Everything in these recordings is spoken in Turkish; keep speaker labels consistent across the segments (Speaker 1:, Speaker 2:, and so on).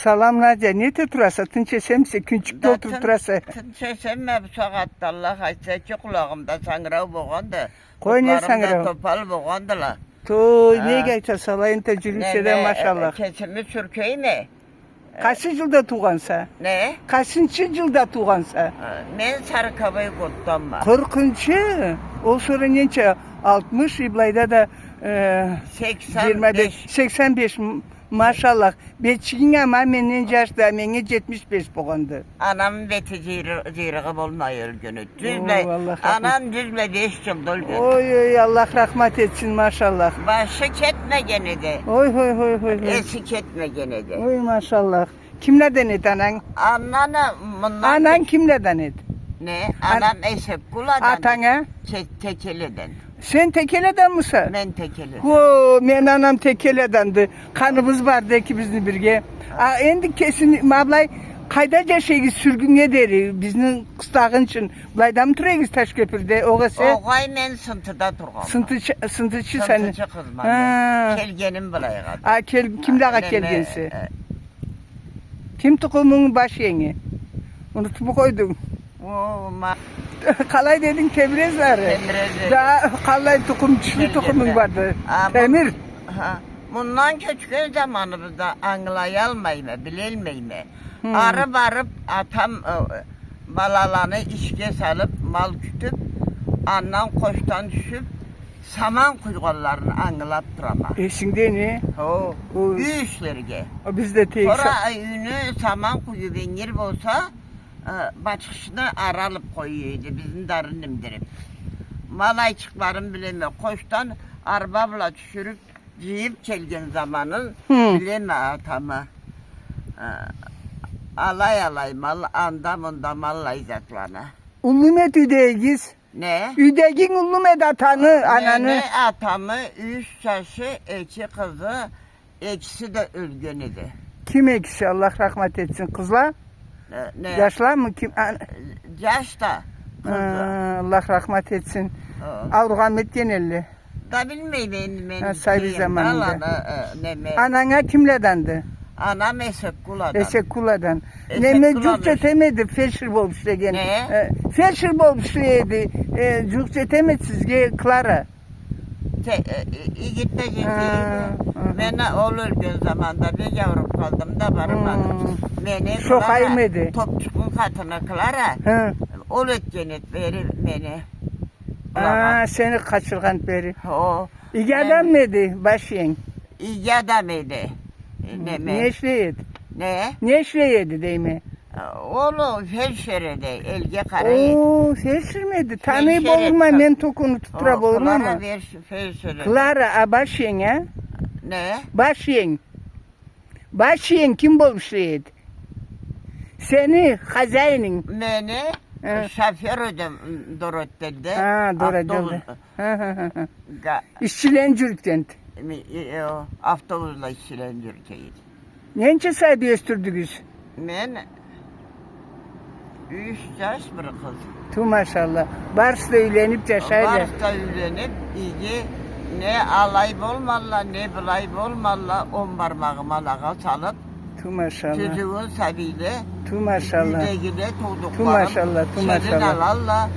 Speaker 1: Salam Nadia, ne turasa? Tınçesemse, küçükte oturup turasa.
Speaker 2: Tınçesemme bu saatte Allah açsa ki kulağımda sangrav boğandı.
Speaker 1: Koy ne sangrav?
Speaker 2: Topal boğandılar.
Speaker 1: Toy, ne geçer salayın tecrübesi maşallah.
Speaker 2: Kesimi sürkeyi mi?
Speaker 1: Kaçıncı yılda tuğansa?
Speaker 2: Ne?
Speaker 1: Kaçıncı yılda tuğansa?
Speaker 2: Ben Sarıkaba'yı kutlanma.
Speaker 1: 40. O sonra nece 60, İblay'da da 25, 85 maşallah. Beçiğin ama menin yaşta, meni 75 boğandı.
Speaker 2: Anam beti zirgı olmayır günü. Anam düzle 5 yılda öldü.
Speaker 1: Oy Allah rahmet etsin maşallah.
Speaker 2: Başı ketme gene de.
Speaker 1: Oy.
Speaker 2: Esi ketme gene de.
Speaker 1: Oy maşallah. Kimlerden et anan?
Speaker 2: Anan
Speaker 1: kimlerden et?
Speaker 2: Ne? Anam Esep Kula'dan.
Speaker 1: Atana?
Speaker 2: Tekele'den.
Speaker 1: Sen Tekele'den misin?
Speaker 2: Ben Tekele'den.
Speaker 1: Men anam Tekele'dendi. Kanımız vardı ikimizin birge. Endi kesin ablay kaydaca şeyi sürgünge deri bizning kıstağın için. Blaydan turayız Taşköprüde oğası.
Speaker 2: Oğay men Sıntıda turğam.
Speaker 1: Sıntıcı sen.
Speaker 2: Sıntıcı kızman. Kelgenim bulayga.
Speaker 1: Kimdağa kelgensi? Kim tukumun baş yeni? Unutup koydum. Kalay dedin Tebrezleri. Daha kalay tukum, çiftli tukumun vardı. Temir.
Speaker 2: Bundan küçük zamanımızda anlayalmayım, bilelmeyim. Arı varıp atam balalarını işe salıp mal kütüp andan koştan düşüp saman kuygularını anlayıp durama.
Speaker 1: Şimdi ne?
Speaker 2: Üyüşlerge.
Speaker 1: Biz de teyze.
Speaker 2: Sonra ünü saman kuyu benir olsa başkasını aralıp koyuyordu bizim darınımdırıp. Malayçıkların bileme koştan arbabla düşürüp yiyip gelgen zamanın bileme atamı. Alay mal andamında malla izatlarına.
Speaker 1: Ullumet üdeyiz.
Speaker 2: Ne?
Speaker 1: Üdegin ullumet atanı ananı.
Speaker 2: Ne atamı 3 yaşı iki kızı ikisi de ölgünüydü.
Speaker 1: Kim ekşi Allah rahmet etsin kızlar?
Speaker 2: Ne?
Speaker 1: Yaşlar mı kim?
Speaker 2: Yaşta.
Speaker 1: Allah rahmet etsin. Avrugamet genelli.
Speaker 2: Da bilmeyim ben.
Speaker 1: Sayı zamanında.
Speaker 2: Ne?
Speaker 1: Anana kimlerdendi?
Speaker 2: Anam Esek Kula'dan.
Speaker 1: Esek Kula'dan. Ne Cukçe temedi, felşir bolmuştu gene.
Speaker 2: Ne?
Speaker 1: Felşir bolmuştu yedi. Cukçe temed sizge Clara.
Speaker 2: Gitme gitme. Ben olur gün zamanda bir yavrum kaldım da varamadım. Beni
Speaker 1: çok ayırmadı.
Speaker 2: Topçukun katına Clara. Ol etkenet verir beni.
Speaker 1: Seni kaçırgan beri. İyi
Speaker 2: adam
Speaker 1: mıydı başın?
Speaker 2: İyi adamıydı.
Speaker 1: Ne işleydi?
Speaker 2: Ne?
Speaker 1: Ne işleydi değil mi?
Speaker 2: Oğlum felşerede elge karaydı.
Speaker 1: Felşer miydi? Tanıyı boğulma men tokunu tutura boğulma ama. Clara başın ha?
Speaker 2: Ne?
Speaker 1: Başın. Başın kim bolmuşlaydı? Seni hazayının.
Speaker 2: Beni şoför ödüm Dorot'telde.
Speaker 1: Dorot'elde. İşçilencülükten.
Speaker 2: Avtobusla işçilencülükeydi.
Speaker 1: Nence saydı östürdünüz?
Speaker 2: Ben 3 yaş bir kız.
Speaker 1: Tu maşallah. Bars'la evlenip yaşayla.
Speaker 2: Bars'la evlenip iyi ne alay olmalla ne bilay olmalla 10 parmağıma lağa salıp
Speaker 1: tu maşallah.
Speaker 2: Çocuğun sabiyle
Speaker 1: tu maşallah.
Speaker 2: Yüzegine tuğduklarım.
Speaker 1: Tu maşallah. Tu maşallah.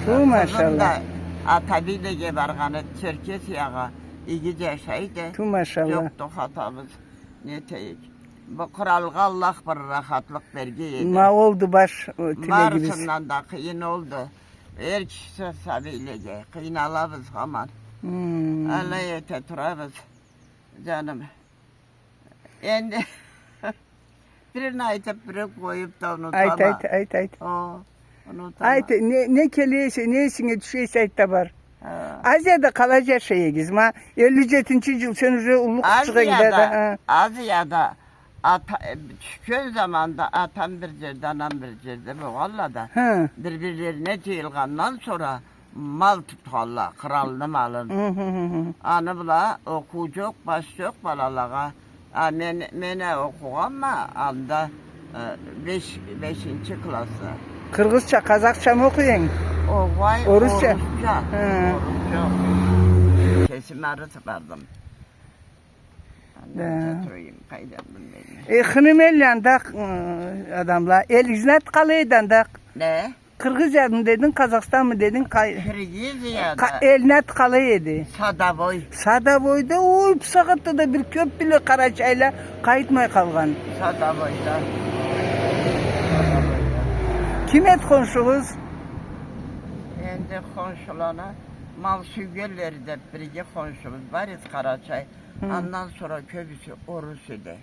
Speaker 1: Tu maşallah.
Speaker 2: Atabiyle geberganı Çerkes yağı iyi yaşaydı.
Speaker 1: Tu maşallah.
Speaker 2: Yoktu hatamız. Ne teyik. Bu kralga Allah bir rahatlık vergiydi.
Speaker 1: Ma oldu baş tilegimiz.
Speaker 2: Marsından da kıyın oldu. Her kişi sabiyle kıyın alabız aman. Allah yete turabız. Canım. Şimdi birini aytıp biri koyup da unutama.
Speaker 1: Ayt. Ayt ne keliyse ne işine düşeyse ayt da var. Asya'da kalacak şeyiz ma 57. yıl sen уже ulluk çığa gider.
Speaker 2: Asya'da çıkıyor zamanda atam bir yerde anam bir yerde bu valla birbirlerine cıyılgandan sonra mal tutarlar kralını malın. Anı bula okuyacak baş yok balalığa. Mene okuğam ama anda 5. klası.
Speaker 1: Kırgızça, Kazakça mı okuyun? Orusça.
Speaker 2: Kesim arası vardım. Annem oturayım kaydan bilmeyeyim.
Speaker 1: Hınım ellanda adamla. El hizmet kalıydın da.
Speaker 2: Ne?
Speaker 1: Kırgızca mı dedin, Kazakistan mı dedin?
Speaker 2: Kırgızya'da
Speaker 1: Elnet kalıydı.
Speaker 2: Sadaboy.
Speaker 1: Sadaboy'da o sağıttı da bir köp bile Karaçay'la kayıtmay kalgan.
Speaker 2: Sadaboy'da.
Speaker 1: Kim et konuşuğuz?
Speaker 2: Endi komşularına mal sügülleri de birge komşumuz var ya Karaçay. Ondan sonra köbüsü Orus'ydı.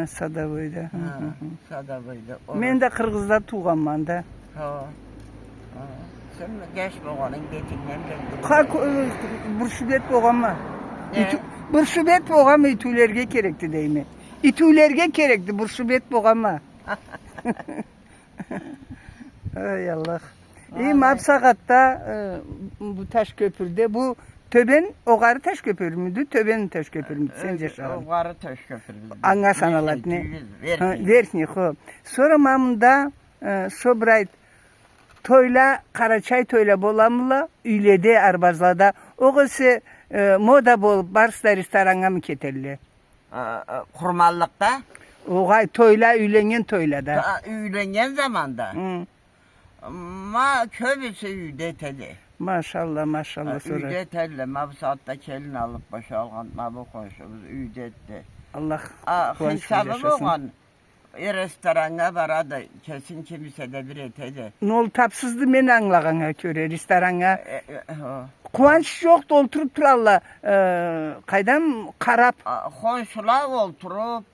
Speaker 1: Sadaboy'da.
Speaker 2: Sadaboy'da.
Speaker 1: Men de Kırgız'da tuğanman da.
Speaker 2: Ha. Sen geç boğanın getinden geldim.
Speaker 1: Burşubet boğanma.
Speaker 2: Ne?
Speaker 1: Burşubet boğanma itülerge gerekti değil mi? İtülerge gerekti burşubet boğanma. Ay Allah. İyi Mapsakat'ta bu taş köprüde bu Töben Oğarı taş köprü müydü? Töben'in taş köprü müydü? Sence şahane.
Speaker 2: Oğarı taş köprü.
Speaker 1: Anga sanalat ne? Vertni ho. Sonra mamında Sobrayt toyla Karaçay toyla bolamla üylede Arbazlada oğası moda bol barsda restoranga mı ketelli?
Speaker 2: Kurmallıkta.
Speaker 1: Oğay toyla üylengen toyla da.
Speaker 2: Üylengen zamanda. Ma köbüsü üydetedi.
Speaker 1: Maşallah maşallah sonra.
Speaker 2: Üydetedi. Ma bu saatte kelin alıp boşalgan ma bu komşumuz üydetti.
Speaker 1: Allah
Speaker 2: Hesabı boğan. Restoranga baradı. Kesin kimse de bir etedi.
Speaker 1: Nol tapsızdı men anlagana köre restoranga. Kuvanç yok da oturup turalla. Kaydam karap.
Speaker 2: Komşular oturup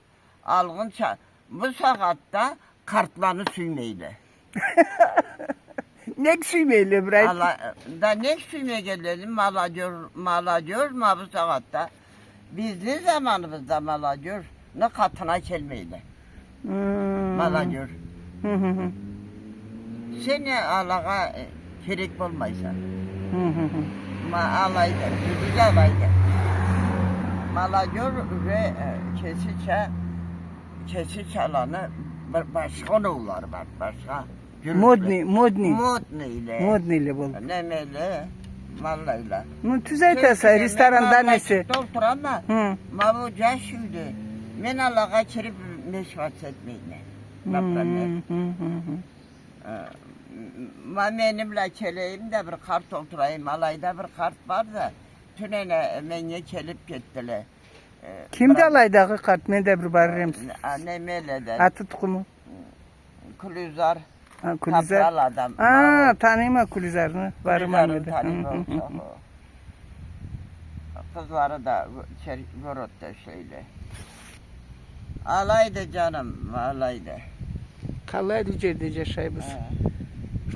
Speaker 2: algın bu saatte kartlarını suymaydı.
Speaker 1: Ne sümeyle bırak.
Speaker 2: Allah da ne süymeye gelelim malacıyor ma bu saatte. Bizim zamanımızda malacıyor ne katına kelmeyle. Malacıyor. Seni Allah'a gerek olmaysa. Alaydı, düdük alaydı. Malacıyor ve kesi çalanı başka oğullar var, başka.
Speaker 1: Modni
Speaker 2: Modni
Speaker 1: ile bol.
Speaker 2: Nemeli, mallayla.
Speaker 1: Tüzey tasa restorandan nesi?
Speaker 2: Doktor ama ma bu caşıydı. Men Allah'a kirip meşvat etmeyine. Ma benimle keleyim de bir kart oturayım. Alayda bir kart var da tünene menye kelip gittiler.
Speaker 1: Kimde alaydağı kart? Men de bir barırım.
Speaker 2: Nemeli'den.
Speaker 1: Atı tukumu.
Speaker 2: Kulüzar.
Speaker 1: Kulüzar.
Speaker 2: Kapral adam.
Speaker 1: Tanıyma kulüzarını. Varım anladı.
Speaker 2: Kızları da Gorot'ta şöyle. Alaydı canım, alaydı.
Speaker 1: Kallaydı cerdece şaybız.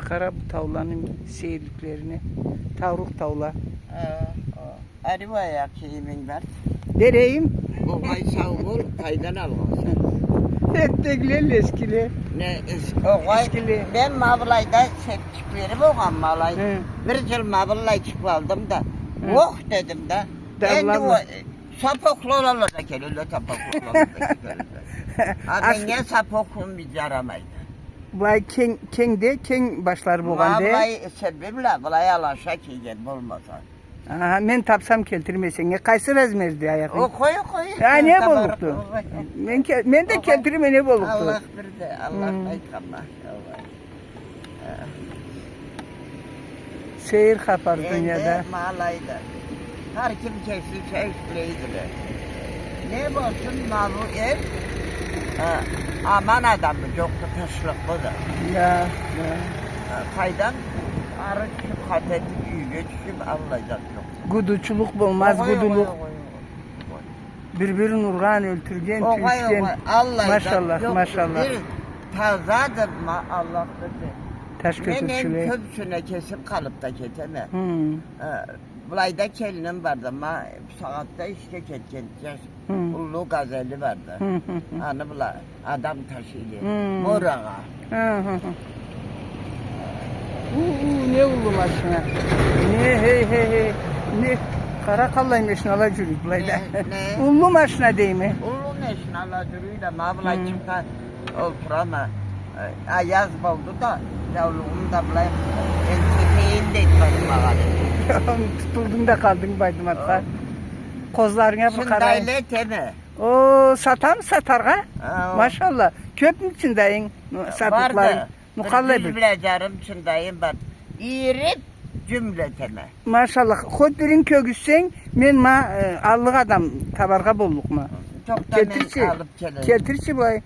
Speaker 1: Kara bu tavlanın seyirliklerini. Tavruk tavla.
Speaker 2: Arı ayak yemin var.
Speaker 1: Dereyim.
Speaker 2: O ay savul, kaydan almasın.
Speaker 1: Ettekli eskili.
Speaker 2: Ne eskili? Ben mablayda septiklerim oğam malay. Bir yıl mablay çıkvaldım da. Oh dedim de. Endi o sapoklu olacak öyle sapoklu olacak. Abi ne sapoklu bir yaramaydı.
Speaker 1: Vay ken başlar boğan de.
Speaker 2: Mablay sebeple bulay alaşa ki olmasa.
Speaker 1: Men tapsam keltirmesen. Kaysı razmerdi ayak.
Speaker 2: O koy.
Speaker 1: Ya ne boluktu? Men de keltirme ne boluktu?
Speaker 2: Allah bir de Allah aytkanma.
Speaker 1: Seyir kapar dünyada.
Speaker 2: Malaydı. Her kim kesti üstleydiler. Ne olsun malı ev? Aman adamı yoktu taşlık bu da.
Speaker 1: Ya.
Speaker 2: Kaydan arı düşüp kateti üyüge düşüp alacak yok.
Speaker 1: Guduçuluk olmaz guduluk. Birbirini urgan öldürgen tüyüşken. Maşallah.
Speaker 2: Bir tazadır Allah dedi.
Speaker 1: Taş kötürçüle.
Speaker 2: Benim köpsüne kesip kalıp da keteme. Bulayda kelinim vardı ama saatte işte ketken. Ulu gazeli vardı. Hani bula adam taşıydı. Morağa.
Speaker 1: Ne ulu maşına. Ne hey. Ne karakallayım eşini alacürük bulayda.
Speaker 2: Ne?
Speaker 1: Ulu maşına değil mi?
Speaker 2: Ulu eşini alacürüyle mabla çıkta oturama. Ayaz oldu da yavruğum da bulayım. Entepeğim de etmedim ağabey.
Speaker 1: Tutuldun da kaldın baydım hatta. Kozlarına bir karayın.
Speaker 2: Şundayla teme.
Speaker 1: O satam satarga.
Speaker 2: Ha, o.
Speaker 1: Maşallah. Köpün içindeyin sattıkların.
Speaker 2: Vardı.
Speaker 1: Mukallabi.
Speaker 2: Bir bilecarım çındayım ben. İrip cümleteme.
Speaker 1: Maşallah. Kod birin kögüssen men allık adam tabarga bolluk mu?
Speaker 2: Çok da
Speaker 1: Getirçi.
Speaker 2: men alıp gelirim.
Speaker 1: Getirçi boy.